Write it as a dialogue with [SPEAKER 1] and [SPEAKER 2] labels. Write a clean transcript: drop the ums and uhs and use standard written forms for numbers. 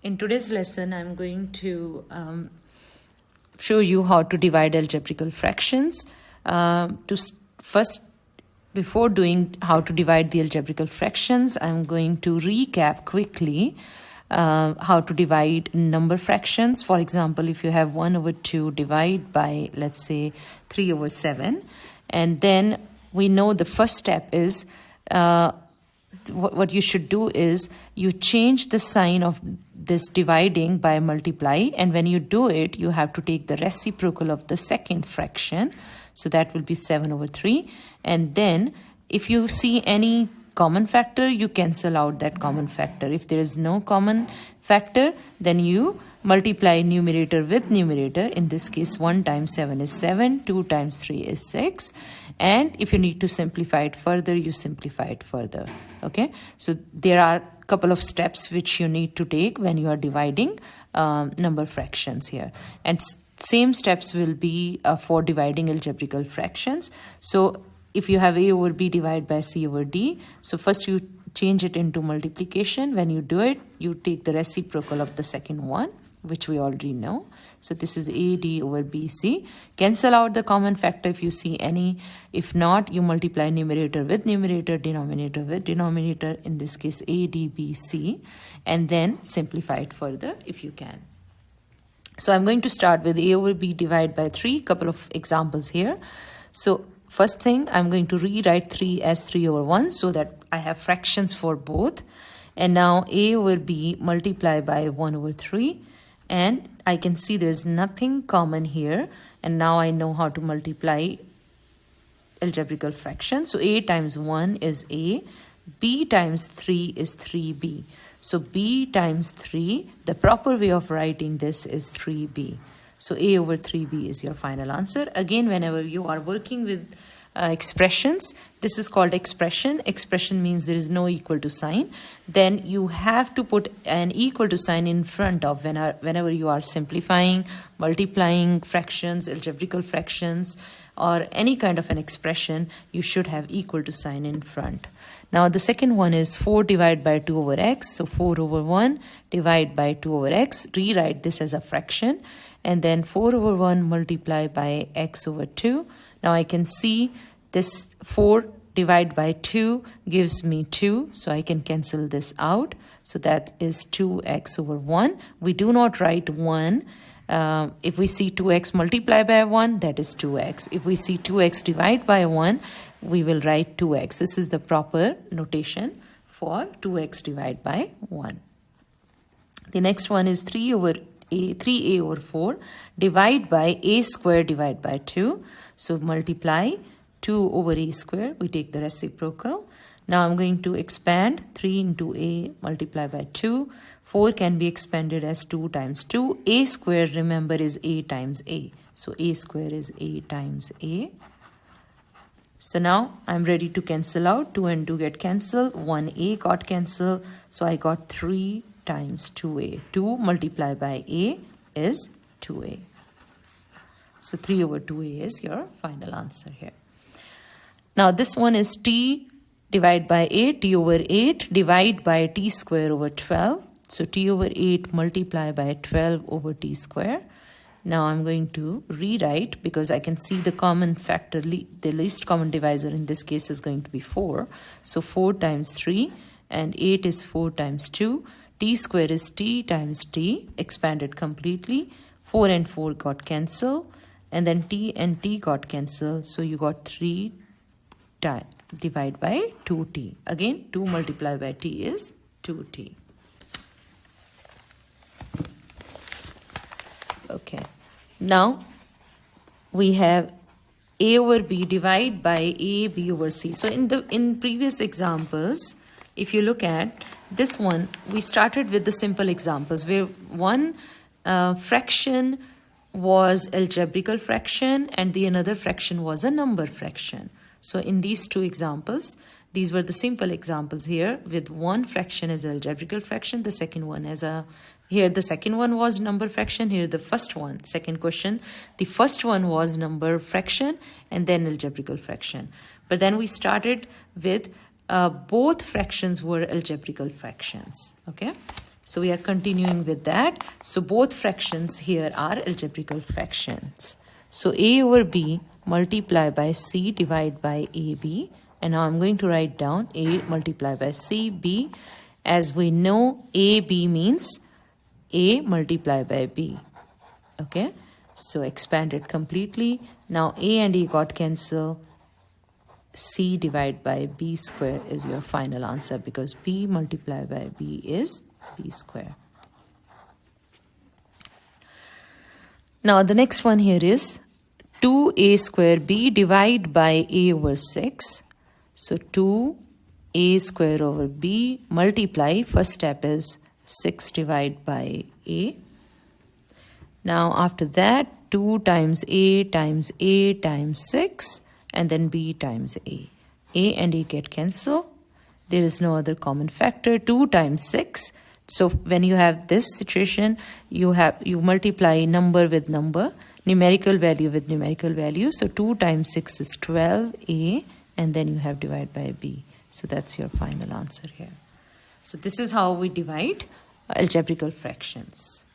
[SPEAKER 1] In today's lesson, I'm going to show you how to divide algebraical fractions. First, before doing how to divide the algebraical fractions, I'm going to recap quickly how to divide number fractions. For example, if you have 1 over 2, divide by, let's say, 3 over 7. And then we know the first step is what you should do is you change the sign of this dividing by multiply, and when you do it you have to take the reciprocal of the second fraction, so that will be 7 over 3. And then if you see any common factor, you cancel out that common factor. If there is no common factor, then you multiply numerator with numerator. In this case, 1 times 7 is 7, 2 times 3 is 6, and if you need to simplify it further, you simplify it further. Okay, so there are a couple of steps which you need to take when you are dividing number fractions here, and same steps will be for dividing algebraical fractions. So if you have a over b divided by c over d, so first you change it into multiplication. When you do it, you take the reciprocal of the second one, which we already know. So this is AD over BC. Cancel out the common factor if you see any. If not, you multiply numerator with numerator, denominator with denominator, in this case ADBC, and then simplify it further if you can. So I'm going to start with A over B divided by 3, couple of examples here. So first thing, I'm going to rewrite 3 as 3 over 1 so that I have fractions for both. And now A over B multiply by 1 over 3. And I can see there's nothing common here. And now I know how to multiply algebraical fractions. So A times 1 is A. B times 3 is 3B. So B times 3, the proper way of writing this is 3B. So A over 3B is your final answer. Again, whenever you are working with expressions, this is called expression. Expression means there is no equal to sign. Then you have to put an equal to sign in front of whenever you are simplifying, multiplying fractions, algebraical fractions, or any kind of an expression, you should have equal to sign in front. Now the second one is 4 divided by 2 over x. So 4 over 1 divided by 2 over x. Rewrite this as a fraction. And then 4 over 1 multiply by x over 2. Now I can see this 4 divided by 2 gives me 2. So I can cancel this out. So that is 2x over 1. We do not write 1. If we see 2x multiply by 1, that is 2x. If we see 2x divide by 1, we will write 2x. This is the proper notation for 2x divided by 1. The next one is 3a over 4 divide by a square divided by 2. So multiply 2 over a square. We take the reciprocal. Now I'm going to expand 3 into a multiply by 2. 4 can be expanded as 2 times 2. A square, remember, is a times a. So a square is a times a. So now I'm ready to cancel out. 2 and 2 get cancelled. 1a got cancelled. So I got 3 times 2a. 2 multiplied by a is 2a. So 3 over 2a is your final answer here. Now this one is t divided by 8. T over 8 divide by t square over 12. So t over 8 multiply by 12 over t square. Now I'm going to rewrite, because I can see the common factor, the least common divisor in this case is going to be 4. So 4 times 3, and 8 is 4 times 2. T square is t times t, expanded completely. 4 and 4 got cancelled, and then t and t got cancelled. So you got 3 divided by 2t. Again, 2 multiplied by t is 2t. Okay. Now we have a over b divided by a b over c. So in previous examples, if you look at this one, we started with the simple examples where one fraction was algebraical fraction and the another fraction was a number fraction. So in these two examples, these were the simple examples here with one fraction as algebraical fraction, the second one as a, here the second one was number fraction, here the first one, second question, the first one was number fraction and then algebraical fraction. But then we started with both fractions were algebraical fractions. Okay, so we are continuing with that. So both fractions here are algebraical fractions. So a over b multiply by c divided by ab, and now I'm going to write down a multiply by c, b. As we know, ab means a multiply by b. Okay, so expand it completely. Now a and a got cancelled. C divided by b square is your final answer, because b multiplied by b is b square. Now the next one here is 2a square b divided by a over 6. So 2a square over b multiply, first step is 6 divided by a. Now after that, 2 times a times 6, and then b times a. A and a get cancelled. There is no other common factor. 2 times 6. So when you have this situation, you multiply number with number, numerical value with numerical value. So 2 times 6 is 12a, and then you have divided by b. So that's your final answer here. So this is how we divide algebraical fractions.